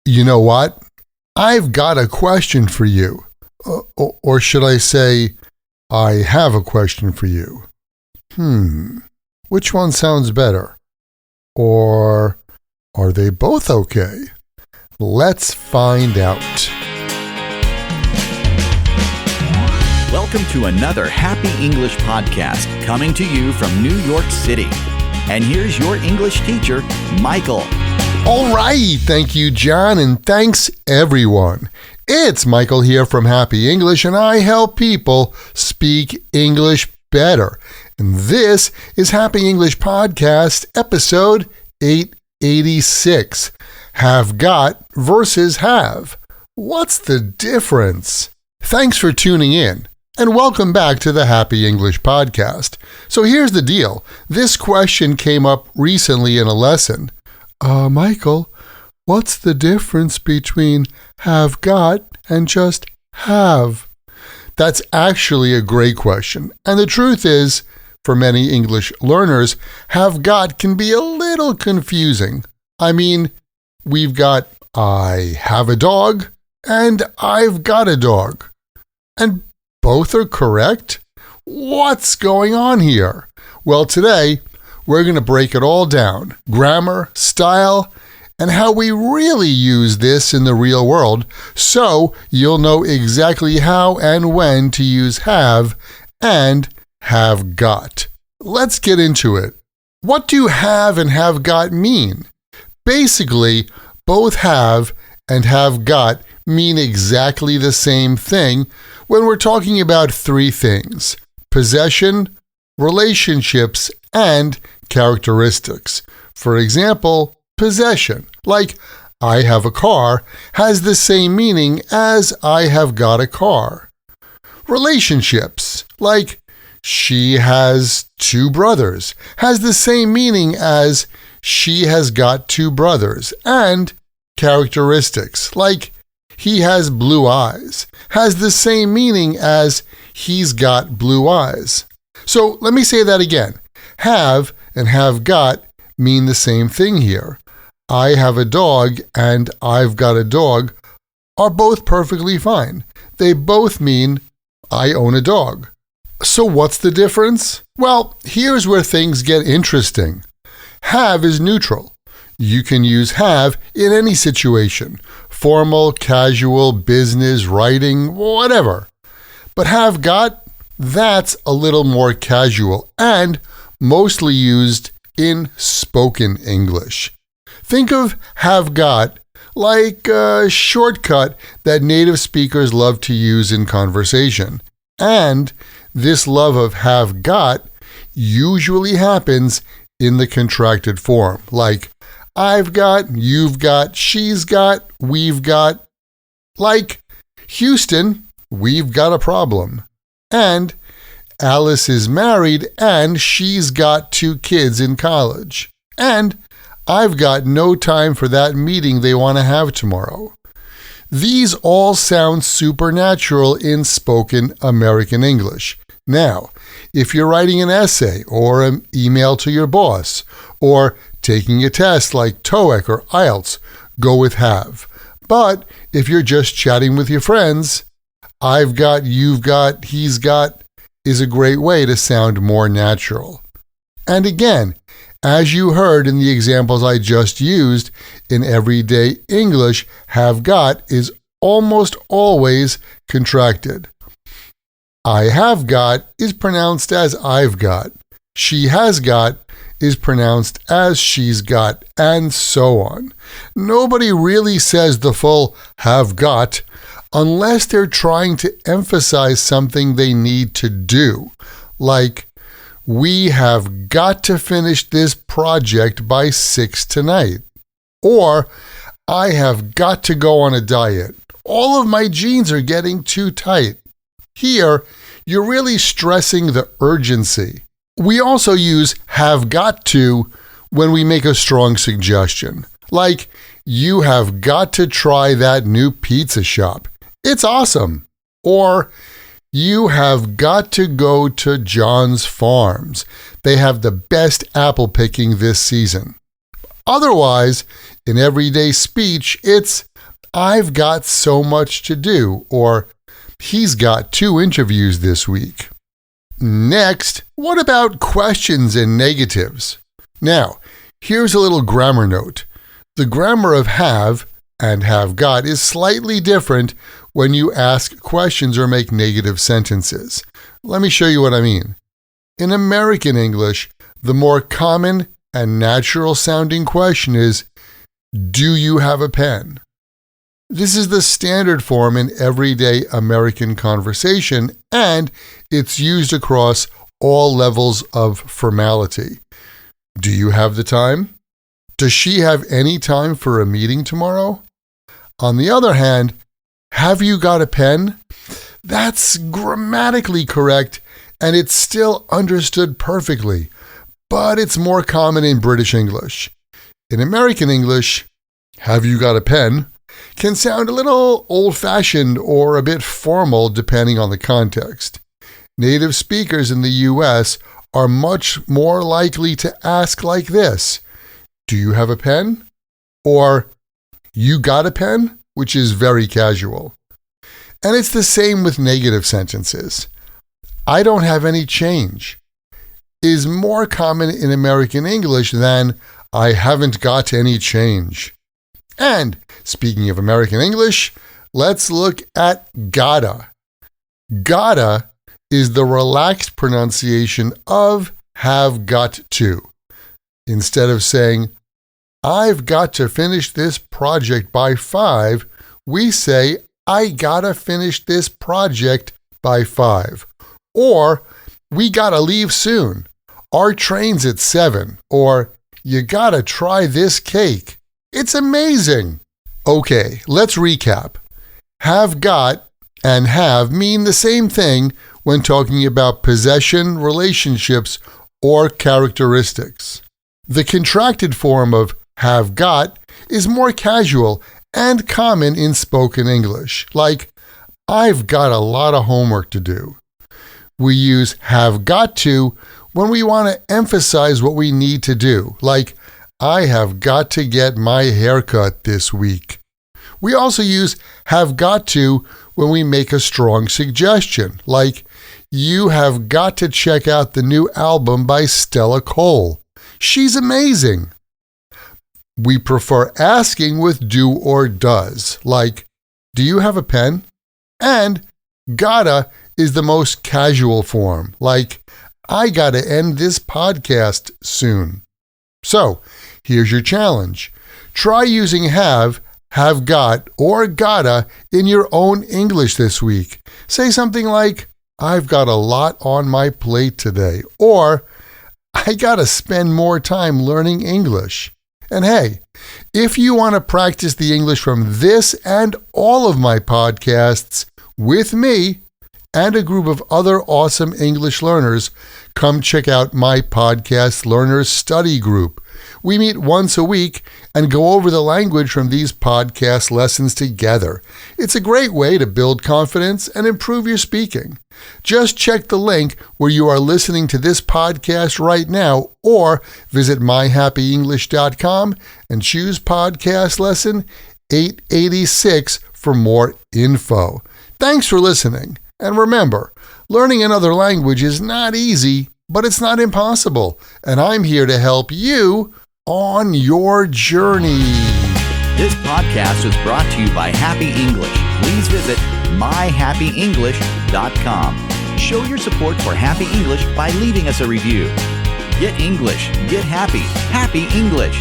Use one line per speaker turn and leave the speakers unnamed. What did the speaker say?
You know what? I've got a question for you. Or should I say, I have a question for you. Which one sounds better? Or are they both okay? Let's find out.
Welcome to another Happy English podcast coming to you from New York City. And here's your English teacher, Michael.
All right, thank you, John, and thanks, everyone. It's Michael here from Happy English, and I help people speak English better. And this is Happy English Podcast, episode 886. Have got versus have. What's the difference? Thanks for tuning in. And welcome back to the Happy English Podcast. So here's the deal. This question came up recently in a lesson. Michael, what's the difference between have got and just have? That's actually a great question. And the truth is, for many English learners, have got can be a little confusing. I mean, we've got I have a dog and I've got a dog. And both are correct? What's going on here? Well, today, we're going to break it all down. Grammar, style, and how we really use this in the real world, so you'll know exactly how and when to use have and have got. Let's get into it. What do have and have got mean? Basically, both have and have got mean exactly the same thing when we're talking about three things: possession, relationships, and characteristics. For example, possession, like I have a car, has the same meaning as I have got a car. Relationships, like she has two brothers, has the same meaning as she has got two brothers. And characteristics, like he has blue eyes, has the same meaning as he's got blue eyes. So let me say that again. Have and have got mean the same thing here. I have a dog and I've got a dog are both perfectly fine. They both mean I own a dog. So what's the difference? Well, here's where things get interesting. Have is neutral. You can use have in any situation: formal, casual, business, writing, whatever. But have got, that's a little more casual and mostly used in spoken English. Think of have got like a shortcut that native speakers love to use in conversation. And this love of have got usually happens in the contracted form, like I've got, you've got, she's got, we've got. Like Houston, we've got a problem. And Alice is married and she's got 2 kids in college. And I've got no time for that meeting they want to have tomorrow. These all sound supernatural in spoken American English. Now, if you're writing an essay or an email to your boss or taking a test like TOEIC or IELTS, go with have. But if you're just chatting with your friends, I've got, you've got, he's got is a great way to sound more natural. And again, as you heard in the examples I just used, in everyday English, have got is almost always contracted. I have got is pronounced as I've got. She has got is pronounced as she's got, and so on. Nobody really says the full have got unless they're trying to emphasize something they need to do, like, we have got to finish this project by 6 tonight. Or, I have got to go on a diet. All of my jeans are getting too tight. Here, you're really stressing the urgency. We also use have got to when we make a strong suggestion, like, you have got to try that new pizza shop. It's awesome. Or, you have got to go to John's Farms. They have the best apple picking this season. Otherwise, in everyday speech, it's I've got so much to do, or he's got 2 interviews this week. Next, what about questions and negatives? Now, here's a little grammar note. The grammar of have and have got is slightly different when you ask questions or make negative sentences. Let me show you what I mean. In American English, the more common and natural sounding question is, do you have a pen? This is the standard form in everyday American conversation, and it's used across all levels of formality. Do you have the time? Does she have any time for a meeting tomorrow? On the other hand, have you got a pen? That's grammatically correct, and it's still understood perfectly, but it's more common in British English. In American English, have you got a pen can sound a little old-fashioned or a bit formal depending on the context. Native speakers in the U.S. are much more likely to ask like this, do you have a pen? Or, you got a pen? Which is very casual. And it's the same with negative sentences. I don't have any change is more common in American English than I haven't got any change. And speaking of American English, let's look at gotta. Gotta is the relaxed pronunciation of have got to. Instead of saying, I've got to finish this project by 5, we say, I gotta finish this project by 5. Or, we gotta leave soon. Our train's at 7. Or, you gotta try this cake. It's amazing. Okay, let's recap. Have got and have mean the same thing when talking about possession, relationships, or characteristics. The contracted form of have got is more casual and common in spoken English, like, I've got a lot of homework to do. We use have got to when we want to emphasize what we need to do, like, I have got to get my hair cut this week. We also use have got to when we make a strong suggestion, like, you have got to check out the new album by Stella Cole. She's amazing. We prefer asking with do or does, like, do you have a pen? And gotta is the most casual form, like, I gotta end this podcast soon. So, here's your challenge. Try using have got, or gotta in your own English this week. Say something like, I've got a lot on my plate today, or I gotta spend more time learning English. And hey, if you want to practice the English from this and all of my podcasts with me and a group of other awesome English learners, come check out my Podcast Learners Study Group. We meet once a week and go over the language from these podcast lessons together. It's a great way to build confidence and improve your speaking. Just check the link where you are listening to this podcast right now, or visit myhappyenglish.com and choose podcast lesson 886 for more info. Thanks for listening. And remember, learning another language is not easy, but it's not impossible. And I'm here to help you on your journey.
This podcast was brought to you by Happy English. Please visit myhappyenglish.com. Show your support for Happy English by leaving us a review. Get English, get happy, Happy English.